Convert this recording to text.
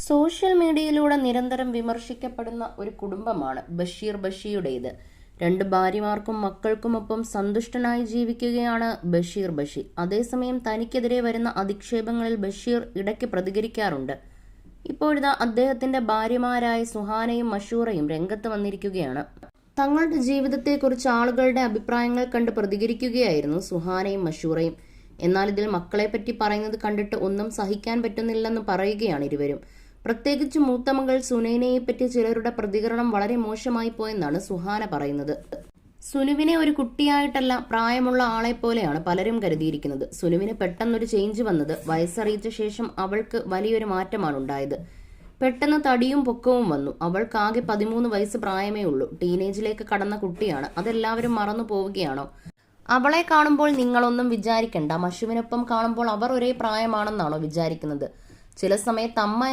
Social മീഡിയയിലൂടെ നിരന്തരം വിമർശിക്കപ്പെടുന്ന ഒരു കുടുംബമാണ് ബഷീർ ബഷിയുടേത്. 2 ഭാര്യമാർക്കും മക്കൾക്കുമൊപ്പം സന്തുഷ്ടനായി ജീവിക്കുകയാണ് ബഷീർ ബഷി. അതേസമയം തനിക്കെതിരെ വരുന്ന അധിക്ഷേപങ്ങളിൽ ബഷീർ ഇടയ്ക്ക് പ്രതികരിക്കാറുണ്ട്. ഇപ്പോഴിതാ അദ്ദേഹത്തിന്റെ ഭാര്യമാരായ സുഹാനയും മഷൂറയും രംഗത്ത് വന്നിരിക്കുകയാണ്. തങ്ങളുടെ ജീവിതത്തെക്കുറിച്ച് ആളുകളുടെ അഭിപ്രായങ്ങൾ കണ്ട് പ്രതികരിക്കുകയായിരുന്നു സുഹാനയും മഷൂറയും. എന്നാൽ ഇതിൽ മക്കളെപ്പറ്റി പറയുന്നത് കണ്ടിട്ട് ഒന്നും സഹിക്കാൻ പറ്റുന്നില്ലെന്ന് പറയുകയാണ് ഇരുവരും. പ്രത്യേകിച്ച് മൂത്ത മകൾ സുനൈനയെപ്പറ്റി ചിലരുടെ പ്രതികരണം വളരെ മോശമായി പോയെന്നാണ് സുഹാന പറയുന്നത്. സുനുവിനെ ഒരു കുട്ടിയായിട്ടല്ല, പ്രായമുള്ള ആളെ പോലെയാണ് പലരും കരുതിയിരിക്കുന്നത്. സുനുവിന് പെട്ടെന്നൊരു ചേഞ്ച് വന്നത് വയസ്സറിയിച്ച ശേഷം അവൾക്ക് വലിയൊരു മാറ്റമാണ് ഉണ്ടായത്. പെട്ടെന്ന് തടിയും പൊക്കവും വന്നു. അവൾക്കാകെ 13 വയസ്സ് പ്രായമേ ഉള്ളൂ. ടീനേജിലേക്ക് കടന്ന കുട്ടിയാണ്. അതെല്ലാവരും മറന്നു പോവുകയാണോ? അവളെ കാണുമ്പോൾ നിങ്ങളൊന്നും വിചാരിക്കണ്ട, മഷുവിനൊപ്പം കാണുമ്പോൾ അവർ ഒരേ പ്രായമാണെന്നാണോ വിചാരിക്കുന്നത്? ചില സമയത്ത് അമ്മ എന്ന